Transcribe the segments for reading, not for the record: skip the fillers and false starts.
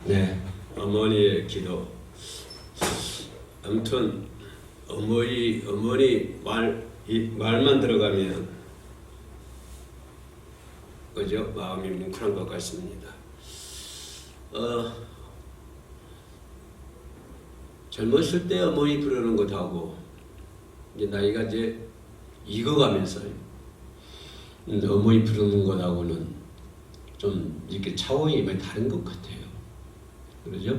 네, 어머니의 기도. 아무튼 어머니 말만 들어가면 그죠? 마음이 뭉클한 것 같습니다. 젊었을 때 어머니 부르는 것하고 이제 나이가 이제 익어가면서 어머니 부르는 것하고는 좀 이렇게 차원이 많이 다른 것 같아요. 그러죠?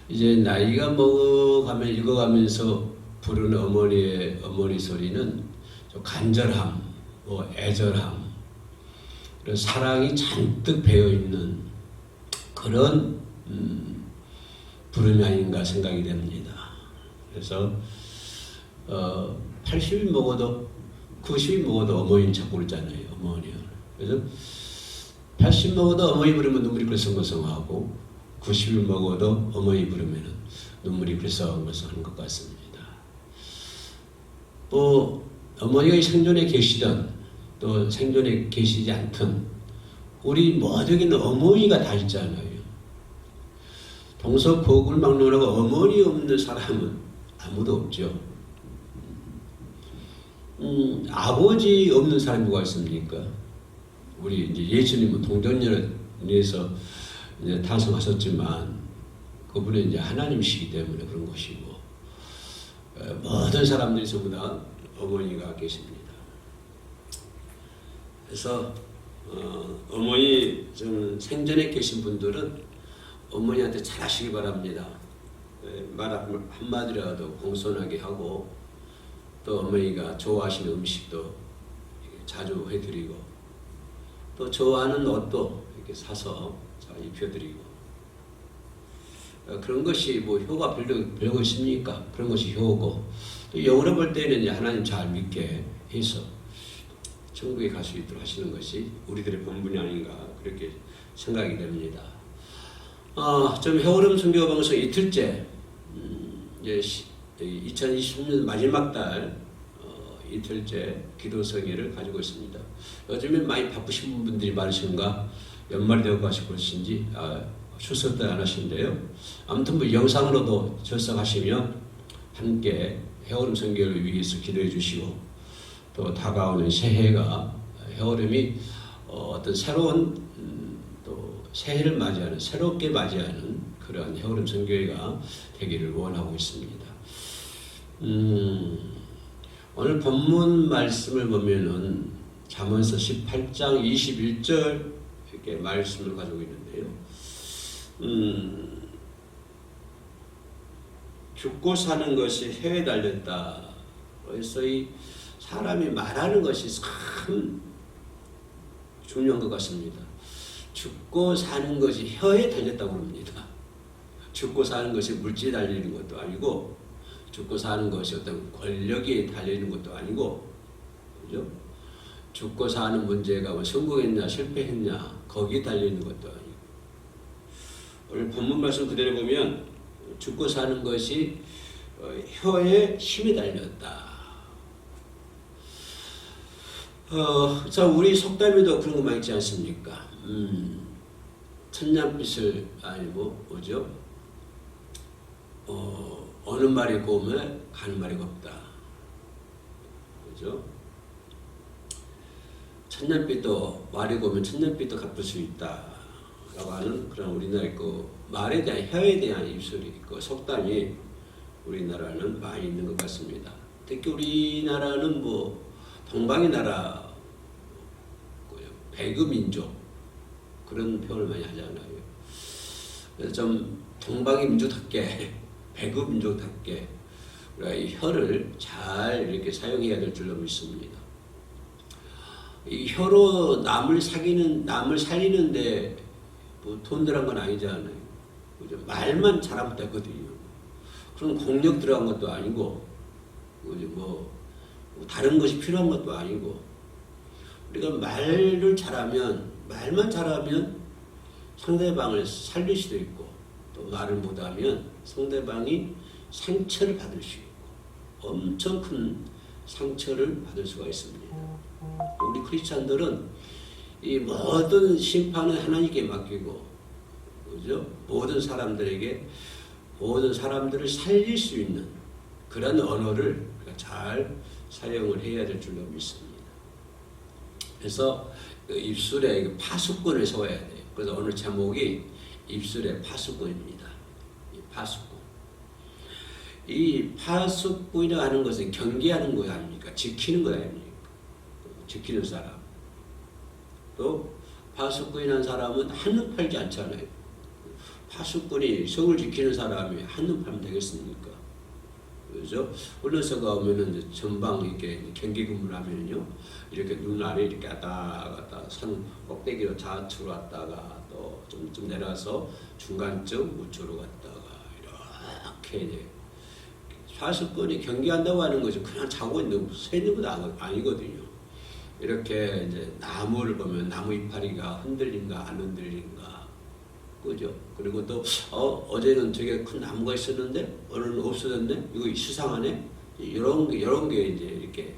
이제 나이가 먹어가면 익어가면서 부르는 어머니 소리는 좀 간절함, 뭐 애절함, 그런 사랑이 잔뜩 배어 있는 그런 부름이 아닌가 생각이 됩니다. 그래서 80이 먹어도 90이 먹어도 어머니는 자꾸 그러잖아요. 어머니요. 그래서 80 먹어도 어머니 부르면 눈물이 글썽글썽하고 90을 먹어도 어머니 부르면 눈물이 글썽글썽하는 것 같습니다. 또 어머니가 생존에 계시든 또 생존에 계시지 않든 우리 모두에게는 어머니가 다 있잖아요. 동서고금망론하고 어머니 없는 사람은 아무도 없죠. 아버지 없는 사람이 누가 있습니까? 우리 이제 예수님은 동정연에서 이제 탄생하셨지만 그분은 이제 하나님이시기 때문에 그런 것이고 모든 사람들이 전부 다 어머니가 계십니다. 그래서 어머니 좀 생전에 계신 분들은 어머니한테 잘하시기 바랍니다. 말 한마디라도 공손하게 하고 또 어머니가 좋아하시는 음식도 자주 해드리고 또 좋아하는 옷도 이렇게 사서 잘 입혀드리고 그런 것이 뭐 효가 별거 있습니까? 그런 것이 효고 또 영으로 볼 때는 이제 하나님 잘 믿게 해서 천국에 갈 수 있도록 하시는 것이 우리들의 본분이 아닌가 그렇게 생각이 됩니다. 좀 해오름 선교 방송 이틀째 이제 2020년 마지막 달 이틀째 기도 성회를 가지고 있습니다. 요즘에 많이 바쁘신 분들이 많으신가 연말이 되고 가시고 그러신지 출석도 안 하시는데요. 아무튼 뭐 영상으로도 출석하시면 함께 해오름 선교를 위해서 기도해 주시고 또 다가오는 새해가 해오름이 어떤 새로운 또 새해를 맞이하는 새롭게 맞이하는 그러한 해오름 선교회가 되기를 원하고 있습니다. 오늘 본문 말씀을 보면은 잠언서 18장 21절 이렇게 말씀을 가지고 있는데요. 죽고 사는 것이 혀에 달렸다. 그래서 이 사람이 말하는 것이 참 중요한 것 같습니다. 죽고 사는 것이 혀에 달렸다고 합니다. 죽고 사는 것이 물질에 달리는 것도 아니고 죽고 사는 것이 어떤 권력에 달리는 것도 아니고 그죠? 죽고 사는 문제가 뭐 성공했냐 실패했냐 거기에 달리는 것도 아니고 오늘 본문 말씀 그대로 보면 죽고 사는 것이 혀에 힘이 달렸다. 자 우리 속담에도 그런 거 많이 있지 않습니까? 천냥빚을 뭐죠? 어느 말이 고우면 가는 말이 곱다. 그죠? 천냥빚도 말이 고우면 천냥빚도 갚을 수 있다. 라고 하는 그런 우리나라의 그 말에 대한 혀에 대한 입술이 있고 속담이 우리나라는 많이 있는 것 같습니다. 특히 우리나라는 뭐 동방의 나라 배그민족 그런 표현을 많이 하잖아요. 그래서 좀 동방의 민족답게 배그민족답게 우리가 이 혀를 잘 이렇게 사용해야 될 줄로 믿습니다. 이 혀로 남을 살리는데 뭐 돈 들어간 건 아니잖아요. 그죠? 말만 잘하면 되거든요. 그럼 공력 들어간 것도 아니고 그죠? 뭐 다른 것이 필요한 것도 아니고 우리가 말만 잘하면 상대방을 살릴 수도 있고 또 말을 못하면 상대방이 상처를 받을 수 있고 엄청 큰 상처를 받을 수가 있습니다. 우리 크리스찬들은 이 모든 심판은 하나님께 맡기고 그죠? 모든 사람들을 살릴 수 있는 그런 언어를 잘 사용을 해야 될 줄로 믿습니다. 그래서 그 입술에 파수꾼을 세워야 돼요. 그래서 오늘 제목이 입술의 파수꾼입니다. 이 파수꾼. 이 파수꾼이라고 하는 것은 경계하는 거 아닙니까? 지키는 거 아닙니까? 지키는 사람. 또 파수꾼이라는 사람은 한눈 팔지 않잖아요. 파수꾼이 성을 지키는 사람이 한눈 팔면 되겠습니까? 그죠? 언론사가 오면은 전방 이렇게 경계 근무를 하면요, 이렇게 눈 아래 이렇게 갔다 산 꼭대기로 좌측으로 갔다가 또 좀 내려서 중간쯤 우측으로 갔다가 이렇게 이제 파수꾼이 경계한다고 하는 것이 그냥 자고 있는 서 있는 것도 아니거든요. 이렇게 이제 나무를 보면 나무 이파리가 흔들린가 안 흔들린가, 그죠? 그리고 또 어제는 되게 큰 나무가 있었는데 오늘은 없어졌네. 이거 수상하네. 이런 게 이제 이렇게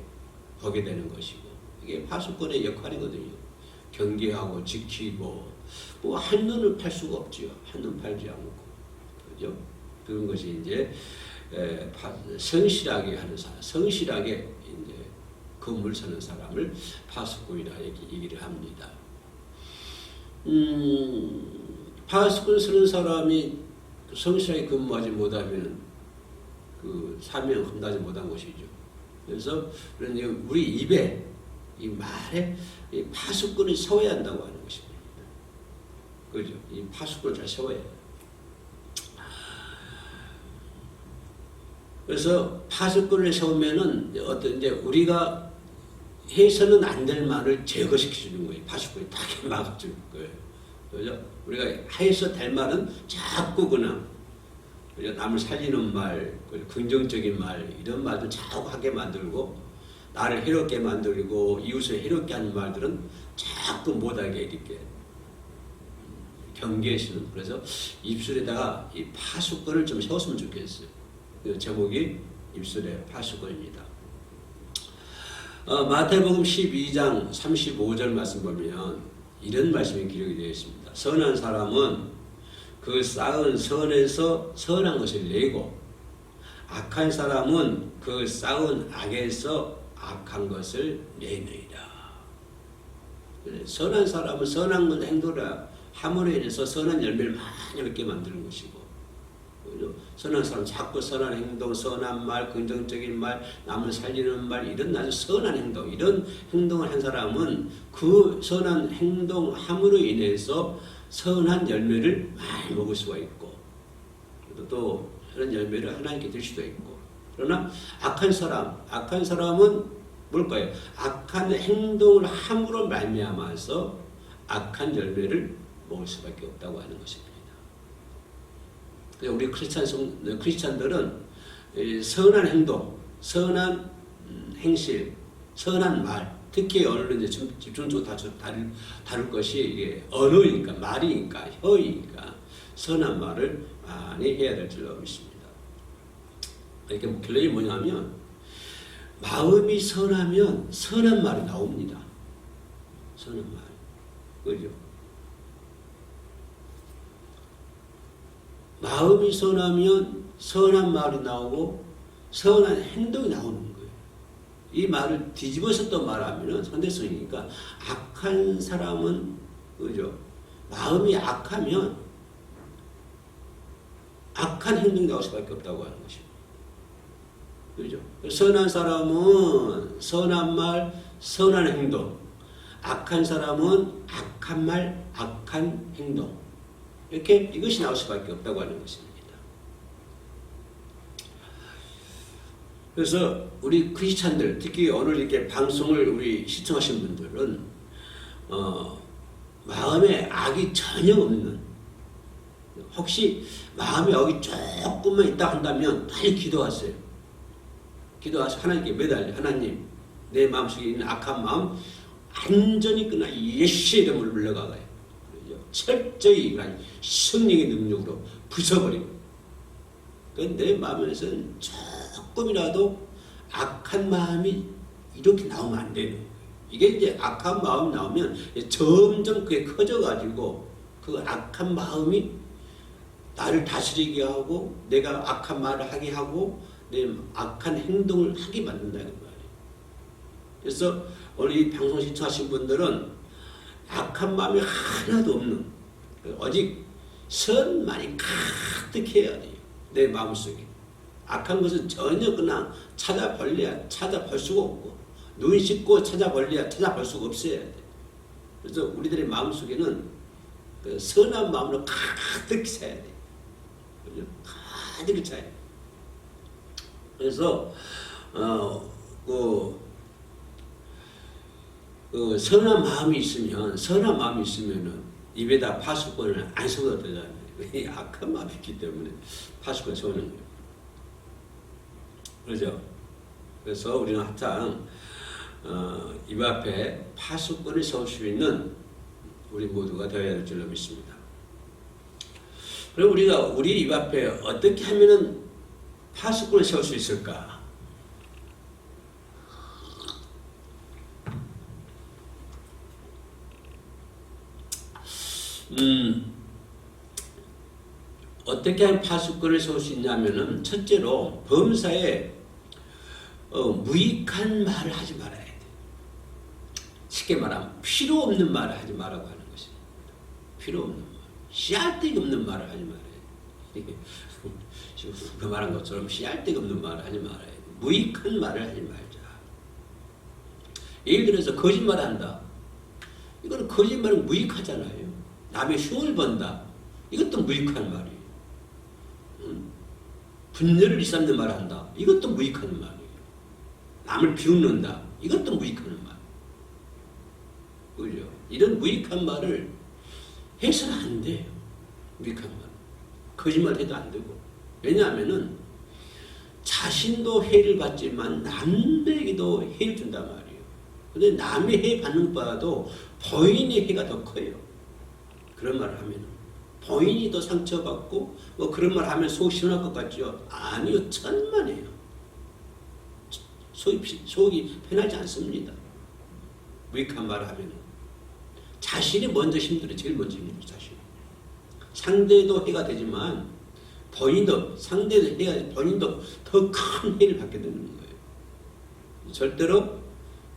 보게 되는 것이고, 이게 파수꾼의 역할이거든요. 경계하고 지키고, 뭐 한눈을 팔 수가 없지요. 한눈 팔지 않고, 그죠? 그런 것이 이제 성실하게 하는 사람, 성실하게 이제 건물 서는 사람을 파수꾼이라 얘기를 합니다. 파수꾼 서는 사람이 성실하게 근무하지 못하면 그 사명 감당하지 못한 것이죠. 그래서 우리 입에, 이 말에 이 파수꾼을 세워야 한다고 하는 것입니다. 그죠? 이 파수꾼을 잘 세워야 해요. 그래서 파수꾼을 세우면은 이제 우리가 해서는 안 될 말을 제거시켜 주는 거예요. 파수꾼이 딱 막아주는 거예요. 그죠? 우리가 해서 될 말은 자꾸 그냥 남을 살리는 말, 긍정적인 말, 이런 말도 자꾸 하게 만들고, 나를 해롭게 만들고 이웃을 해롭게 하는 말들은 자꾸 못하게 이렇게 경계하시는. 그래서 입술에다가 이 파수꾼을 좀 세웠으면 좋겠어요. 그 제목이 입술의 파수꾼입니다. 마태복음 12장 35절 말씀 보면 이런 말씀이 기록이 되어 있습니다. 선한 사람은 그 쌓은 선에서 선한 것을 내고, 악한 사람은 그 쌓은 악에서 악한 것을 내느니라. 선한 사람은 선한 것 행동을 함으로 인해서 선한 열매를 많이 얻게 만드는 것이고, 선한 사람 자꾸 선한 행동, 선한 말, 긍정적인 말, 남을 살리는 말, 이런 아주 선한 행동, 이런 행동을 한 사람은 그 선한 행동함으로 인해서 선한 열매를 많이 먹을 수가 있고, 또 그런 열매를 하나님께 줄 수도 있고. 그러나 악한 사람은 뭘까요? 악한 행동을 함으로 말미암아서 악한 열매를 먹을 수밖에 없다고 하는 것입니다. 우리 크리스찬들은 선한 행동, 선한 행실, 선한 말, 특히 언어를 이제 집중적으로 다룰 것이 이게 언어니까, 말이니까, 혀이니까 선한 말을 많이 해야 될 줄로 믿습니다. 이렇게 결론이 뭐냐면, 마음이 선하면 선한 말이 나옵니다. 선한 말, 그죠? 마음이 선하면 선한 말이 나오고 선한 행동이 나오는 거예요. 이 말을 뒤집어서 또 말하면 선대성이니까, 악한 사람은, 그죠? 마음이 악하면 악한 행동이 나올 수밖에 없다고 하는 것입니다. 그죠? 선한 사람은 선한 말, 선한 행동, 악한 사람은 악한 말, 악한 행동, 이렇게 이것이 나올 수밖에 없다고 하는 것입니다. 그래서 우리 크리스찬들, 특히 오늘 이렇게 방송을 우리 시청하신 분들은 마음에 악이 전혀 없는, 혹시 마음에 악이 조금만 있다 한다면 빨리 기도하세요. 기도하셔서 하나님께 매달려, 하나님, 내 마음속에 있는 악한 마음 완전히 그냥 예수의 이름으로 물러가가요. 철저히 성령의 능력으로 부숴버리고, 내 마음에서는 조금이라도 악한 마음이 이렇게 나오면 안 되는 거예요. 이게 이제 악한 마음이 나오면 점점 그게 커져가지고 그 악한 마음이 나를 다스리게 하고 내가 악한 말을 하게 하고 내 악한 행동을 하게 만든다는 말이에요. 그래서 오늘 이 방송 시청하신 분들은 악한 마음이 하나도 없는 오직 선만이 가득해야 돼요. 내 마음속에. 악한 것은 전혀 그냥 찾아볼 수가 없고 눈 씻고 찾아볼 수가 없어야 돼. 그래서 우리들의 마음속에는 그 선한 마음으로 가득 차야 돼. 가득 차야 돼. 그래서 그 선한 마음이 있으면은 입에다 파수꾼을 안 써도 되잖아요. 악한 마음이 있기 때문에 파수꾼 써는 거예요. 그렇죠? 그래서 우리는 항상 입 앞에 파수꾼을 세울 수 있는 우리 모두가 되어야 될 줄로 믿습니다. 그럼 우리가 우리 입 앞에 어떻게 하면은 파수꾼을 세울 수 있을까? 어떻게 하면 파수꾼을 세울 수 있냐면은 첫째로 범사에 무익한 말을 하지 말아야 돼. 쉽게 말하면 필요 없는 말을 하지 말라고 하는 것입니다. 필요 없는 말, 씨알데기 없는 말을 하지 말아야 돼. 지금 그 말한 것처럼 씨알데기 없는 말을 하지 말아야 돼. 무익한 말을 하지 말자. 예를 들어서 거짓말한다. 이거는 거짓말은 무익하잖아요. 남의 흉을 본다. 이것도 무익한 말이에요. 분열을 일삼는 말을 한다. 이것도 무익한 말이에요. 남을 비웃는다. 이것도 무익한 말. 그죠? 이런 무익한 말을 해서는 안 돼요. 무익한 말. 거짓말 해도 안 되고. 왜냐하면은 자신도 해를 받지만 남에게도 해를 준단 말이에요. 근데 남의 해 받는 바도 본인의 해가 더 커요. 그런 말을 하면은. 본인이 더 상처받고 뭐 그런 말 하면 속 시원할 것 같죠? 아니요. 천만에요. 속이 편하지 않습니다. 무익한 말을 하면 자신이 먼저 힘들어요. 제일 먼저 힘들어요. 자신이. 상대도 해가 되지만 상대도 해가 본인도 더 큰 해를 받게 되는 거예요. 절대로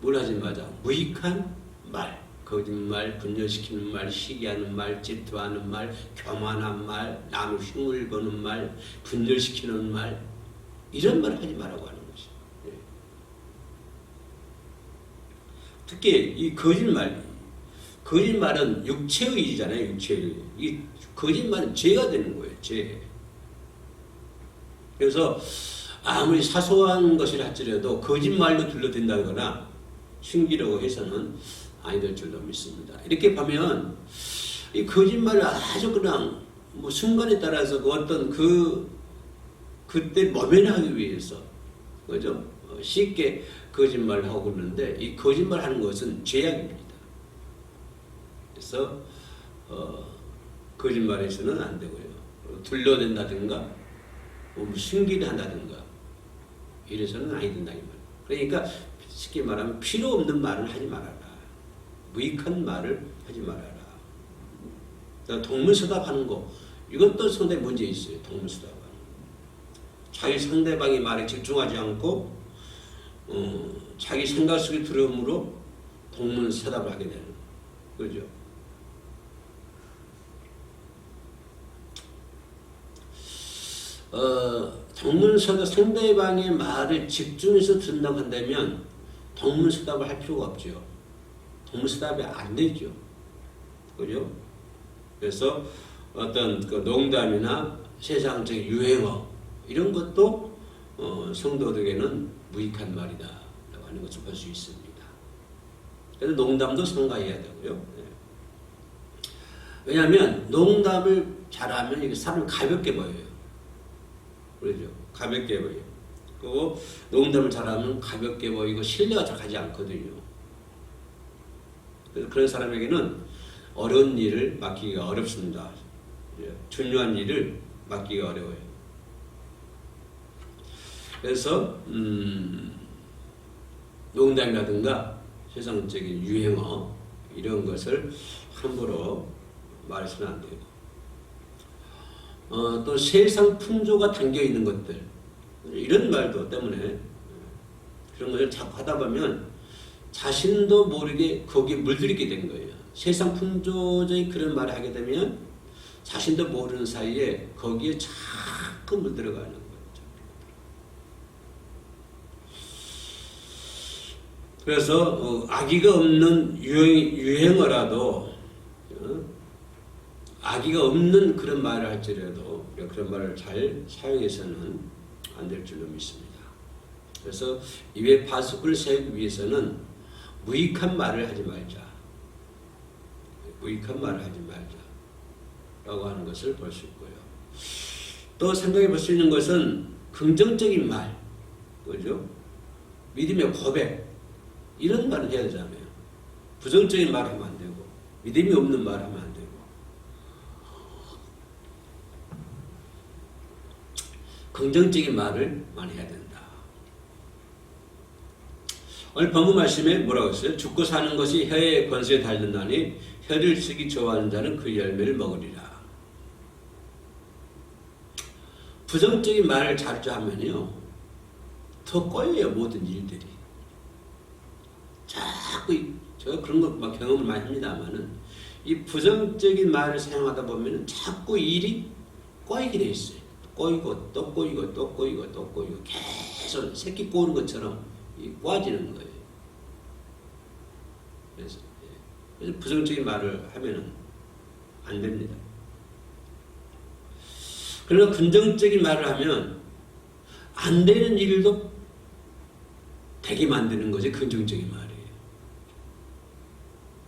뭘 하지 마자. 무익한 말, 거짓말, 분열시키는 말, 시기하는 말, 질투하는 말, 교만한 말, 남의 흉을 보는 말, 분열시키는 말, 이런 말을 하지 말라고 하는 것이죠. 예. 특히 이 거짓말은 육체의 일이잖아요. 육체의 일. 이 거짓말은 죄가 되는 거예요. 죄. 그래서 아무리 사소한 것이라 할지라도 거짓말로 둘러댄다거나 숨기려고 해서는 아니 될 줄로 믿습니다. 이렇게 보면 이 거짓말을 아주 그냥 뭐 순간에 따라서 그 어떤 그때 모면하기 위해서 그죠? 쉽게 거짓말을 하고 그러는데 이 거짓말하는 것은 죄악입니다. 그래서 거짓말해서는 안 되고요. 둘러댄다든가 숨기를 한다든가 이래서는 아니 된다 이 말. 그러니까 쉽게 말하면 필요 없는 말을 하지 말아라. 무익한 말을 하지 말아라. 동문서답하는 거 이것도 상당히 문제 있어요. 동문서답하는 거. 자기 상대방의 말에 집중하지 않고 자기 생각 속에 들음으로 동문서답을 하게 되는 거. 그죠? 동문서답 상대방의 말을 집중해서 듣는다고 한다면 동문서답을 할 필요가 없죠. 동문서답이 안 되죠. 그죠? 그래서 어떤 그 농담이나 세상적인 유행어 이런 것도 성도들에게는 무익한 말이다 라고 하는 것을 볼 수 있습니다. 그래서 농담도 삼가해야 되고요. 네. 왜냐하면 농담을 잘하면 이게 사람을 가볍게 보여요. 그러죠. 가볍게 보여요. 그리고 농담을 잘하면 가볍게 보이고 신뢰가 잘 가지 않거든요. 그래서 그런 사람에게는 어려운 일을 맡기기가 어렵습니다. 중요한 일을 맡기기가 어려워요. 그래서 농담이라든가 세상적인 유행어 이런 것을 함부로 말해서는 안 되고, 또 세상 풍조가 담겨 있는 것들, 이런 말도 때문에 그런 것을 자꾸 하다 보면 자신도 모르게 거기에 물들이게 된 거예요. 세상 풍조적인 그런 말을 하게 되면 자신도 모르는 사이에 거기에 자꾸 물들어가는 거죠. 그래서 악의가 없는 유행어라도 악의가 없는 그런 말을 할지라도 그런 말을 잘 사용해서는 안 될 줄로 믿습니다. 그래서 입에 파수꾼을 세우기 위해서는 무익한 말을 하지 말자. 무익한 말을 하지 말자. 라고 하는 것을 볼 수 있고요. 또 생각해 볼 수 있는 것은 긍정적인 말, 그죠? 믿음의 고백, 이런 말을 해야 되잖아요. 부정적인 말 하면 안 되고, 믿음이 없는 말 하면 안 되고. 긍정적인 말을 많이 해야 된다. 오늘 본문 말씀에 뭐라고 했어요? 죽고 사는 것이 혀의 권세에 달렸나니 혀를 쓰기 좋아하는 자는 그 열매를 먹으리라. 부정적인 말을 자주 하면요, 더 꼬여요, 모든 일들이. 자꾸 제가 그런 거 막 경험을 많이 합니다만은 이 부정적인 말을 사용하다 보면은 자꾸 일이 꼬이게 돼 있어요. 꼬이고 또 꼬이고 또 꼬이고 또 꼬이고 계속 새끼 꼬는 것처럼 꼬아지는 거예요. 그래서 부정적인 말을 하면은 안 됩니다. 그러나 긍정적인 말을 하면 안 되는 일도 되게 만드는 것이 긍정적인 말이에요.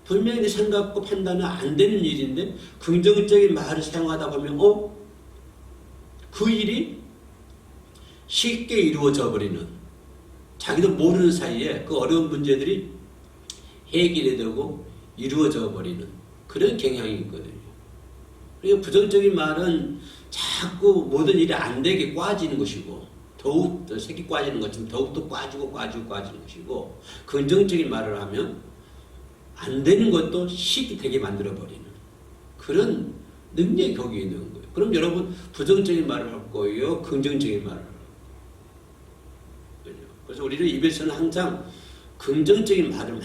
분명히 내 생각과 판단은 안 되는 일인데 긍정적인 말을 사용하다 보면 그 일이 쉽게 이루어져 버리는, 자기도 모르는 사이에 그 어려운 문제들이 해결이 되고 이루어져 버리는 그런 경향이 있거든요. 그러니까 부정적인 말은 자꾸 모든 일이 안 되게 꽈지는 것이고, 더욱 더 새끼 꽈지는 것처럼 더욱더 꽈지는 것이고, 긍정적인 말을 하면 안 되는 것도 쉽게 되게 만들어버리는 그런 능력이 거기에 있는 거예요. 그럼 여러분 부정적인 말을 할 거예요? 긍정적인 말을 할 거예요? 그래서 우리는 입에서는 항상 긍정적인 말을 막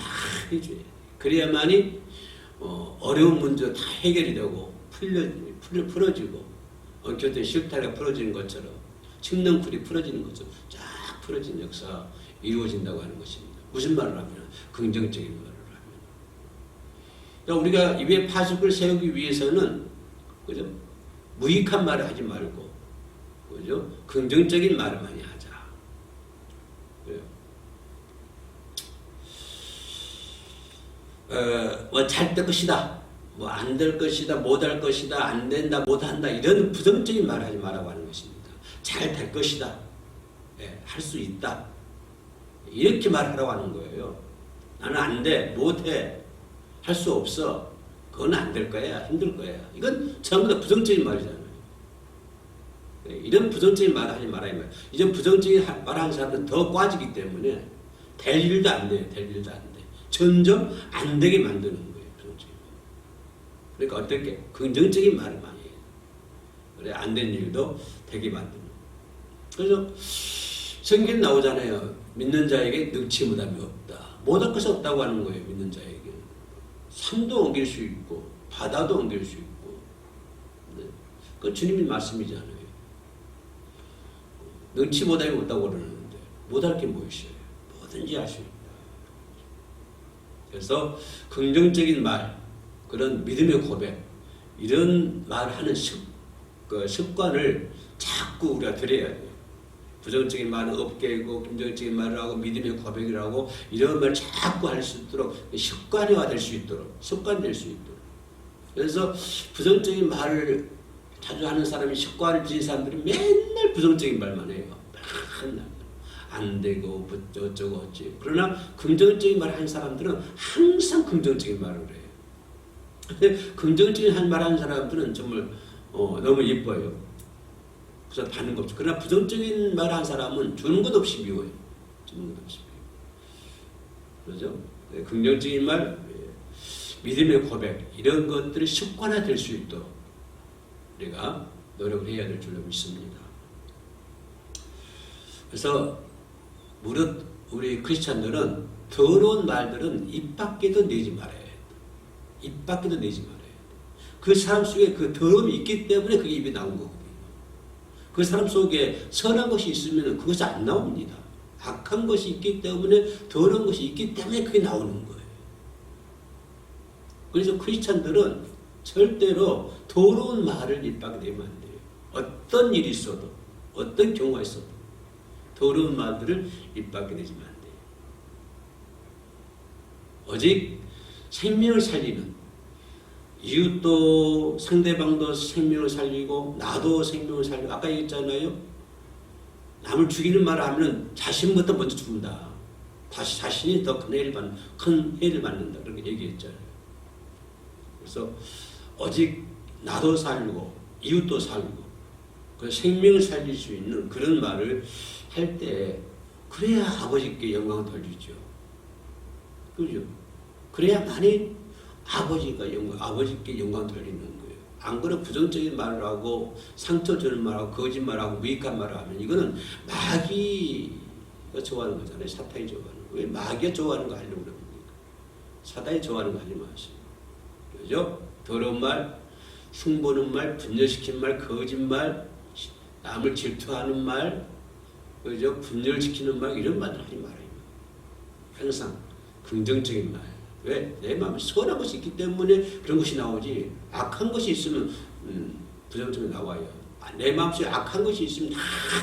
해줘야 돼요. 그래야만이 어려운 문제가 다 해결이 되고 풀어지고, 엉켰던 실타래가 풀어지는 것처럼, 칡넝쿨이 풀어지는 것처럼 쫙 풀어진 역사가 이루어진다고 하는 것입니다. 무슨 말을 하면? 긍정적인 말을 하면. 그러니까 우리가 입에 파수꾼을 세우기 위해서는, 그죠? 무익한 말을 하지 말고, 그죠? 긍정적인 말을 많이 하자. 그래요. 잘 될 것이다, 안 될 것이다, 못 할 것이다, 안 된다, 못 한다, 이런 부정적인 말을 하지 말라고 하는 것입니다. 잘 될 것이다, 할 수 있다, 이렇게 말하라고 하는 거예요. 나는 안 돼, 못 해, 할 수 없어, 그건 안 될 거야, 힘들 거야. 이건 전부 다 부정적인 말이잖아요. 이런 부정적인 말을 하지 말아야 해요. 이제 부정적인 말하는 사람들은 더 꽈지기 때문에 될 일도 안 돼요. 될 일도 안 돼. 점점 안 되게 만드는 거예요. 부정적인. 그러니까 어떻게? 긍정적인 말을 많이 해요. 그래, 안 된 일도 되게 만드는. 그래서 성경 나오잖아요. 믿는 자에게 능치 못함이 없다. 못할 것이 없다고 하는 거예요. 믿는 자에게. 산도 옮길 수 있고 바다도 옮길 수 있고. 네. 그 주님의 말씀이잖아요. 능치 못함이 없다고 그러는데 못할 게 뭐 있어요? 뭐든지 할 수 있다. 그래서 긍정적인 말, 그런 믿음의 고백, 이런 말하는 습관을 자꾸 우리가 들여야 돼요. 부정적인 말은 업계이고 긍정적인 말을 하고 믿음의 고백을 하고 이런 말을 자꾸 할 수 있도록 습관화될 수 있도록, 습관될 수 있도록. 그래서 부정적인 말을 자주 하는 사람이, 습관을 지닌 사람들이 맨날 부정적인 말만 해요. 맨날 안 되고 어쩌고 어찌. 그러나 긍정적인 말을 하는 사람들은 항상 긍정적인 말을 해요. 근데 긍정적인 말 하는 사람들은 정말 너무 예뻐요. 그래서 받는 것 없죠. 그러나 부정적인 말 하는 사람은 주는 것 없이 미워요. 주는 것 없이 미워요. 그렇죠? 네, 긍정적인 말, 믿음의 고백 이런 것들이 습관화될 수 있도록 우리가 노력을 해야 될 줄로 믿습니다. 그래서 무릇 우리 크리스찬들은 더러운 말들은 입 밖에도 내지 말아야 해요. 입 밖에도 내지 말아야 해요. 그 사람 속에 그 더러움이 있기 때문에 그게 입에 나온 거거든요. 그 사람 속에 선한 것이 있으면 그것이 안 나옵니다. 악한 것이 있기 때문에 더러운 것이 있기 때문에 그게 나오는 거예요. 그래서 크리스찬들은 절대로 더러운 말을 입 밖에 내면 안 돼요. 어떤 일이 있어도 어떤 경우가 있어도 더러운 말들을 입 밖에 내지면 안 돼요. 오직 생명을 살리는 이웃도 상대방도 생명을 살리고 나도 생명을 살리고 아까 얘기했잖아요. 남을 죽이는 말을 하면 자신부터 먼저 죽는다. 다시 자신이 더 큰 해를 받는다. 그렇게 얘기했잖아요. 그래서 오직 나도 살고 이웃도 살고 그 생명을 살릴 수 있는 그런 말을 할 때 그래야 아버지께 영광을 돌리죠. 그죠? 그래야만이 아버지께 영광을 돌리는 거예요. 안 그러면 부정적인 말을 하고 상처 주는 말하고 거짓말하고 무익한 말을 하면 이거는 마귀가 좋아하는 거잖아요. 사탄이 좋아하는 거. 왜 마귀가 좋아하는 거 하려고 그럽니까? 사탄이 좋아하는 거 하지 마세요. 그죠? 더러운 말, 흉보는 말, 분열시키는 말, 거짓말, 남을 질투하는 말, 그죠? 분열시키는 말 이런 말들 하지 말아요. 항상 긍정적인 말. 왜? 내 마음에 선한 것이 있기 때문에 그런 것이 나오지. 악한 것이 있으면 부정적으로 나와요. 내 마음속에 악한 것이 있으면 다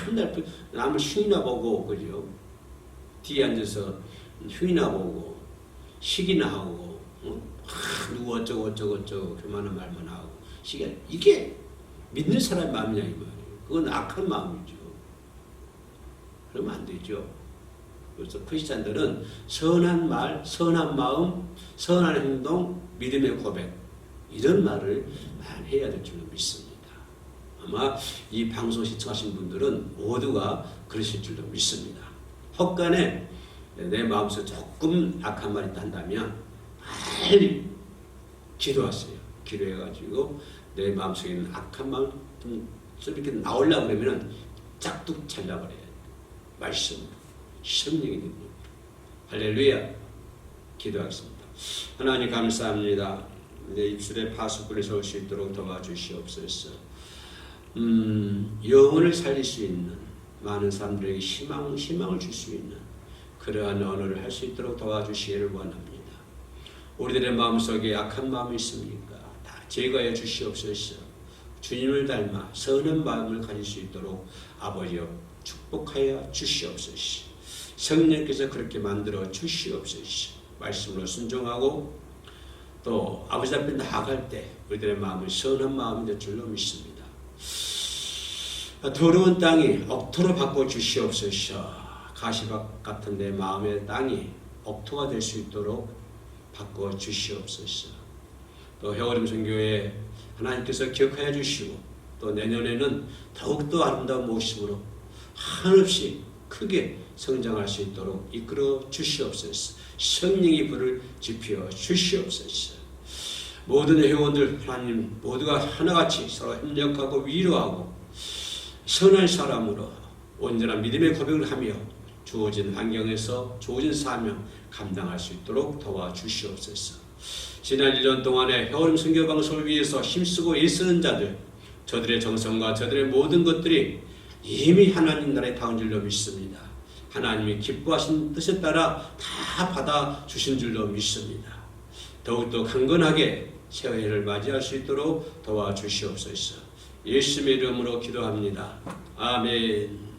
맨날 남을 흉이나 보고 그죠? 뒤에 앉아서 흉이나 보고 시기나 하고 누구 어쩌고 그만한 말만 하고 이게 믿는 사람의 마음이냐 이 말이에요. 그건 악한 마음이죠. 그러면 안 되죠. 그래서 크리스찬들은 선한 말, 선한 마음, 선한 행동, 믿음의 고백 이런 말을 많이 해야 될 줄로 믿습니다. 아마 이 방송 시청하신 분들은 모두가 그러실 줄로 믿습니다. 헛간에 내 마음속에 조금 악한 말이 있다 한다면 빨리 기도하세요. 기도해가지고 내 마음속에 있는 악한 마음 좀 이렇게 나오려고 그러면 짝뚝 잘라버려요. 말씀으로. 성령이 됩니다. 할렐루야. 기도하겠습니다. 하나님 감사합니다. 내 입술에 파수꾼이 설 수 있도록 도와주시옵소서. 영혼을 살릴 수 있는 많은 사람들에게 희망을 줄 수 있는 그러한 언어를 할 수 있도록 도와주시기를 원합니다. 우리들의 마음속에 악한 마음이 있습니까? 다 제거해 주시옵소서. 주님을 닮아 선한 마음을 가질 수 있도록 아버지여 축복하여 주시옵소서. 성령께서 그렇게 만들어 주시옵소서. 말씀으로 순종하고 또 아버지 앞에 나아갈 때 우리들의 마음은 선한 마음이 될 줄로 믿습니다. 더러운 땅이 억토로 바꿔 주시옵소서. 가시밭 같은 내 마음의 땅이 억토가 될 수 있도록 바꿔 주시옵소서. 또 해오림 선교회 하나님께서 기억하여 주시고 또 내년에는 더욱더 아름다운 모습으로 한없이 크게 성장할 수 있도록 이끌어 주시옵소서. 성령의 불을 지피어 주시옵소서. 모든 회원들 하나님 모두가 하나같이 서로 협력하고 위로하고 선한 사람으로 온전한 믿음의 고백을 하며 주어진 환경에서 주어진 사명 감당할 수 있도록 도와주시옵소서. 지난 1년 동안에 해오림 선교 방송을 위해서 힘쓰고 애쓰는 자들, 저들의 정성과 저들의 모든 것들이 이미 하나님 나라에 닿은 줄로 믿습니다. 하나님이 기뻐하신 뜻에 따라 다 받아주신 줄로 믿습니다. 더욱더 강건하게 새해를 맞이할 수 있도록 도와주시옵소서. 예수님의 이름으로 기도합니다. 아멘.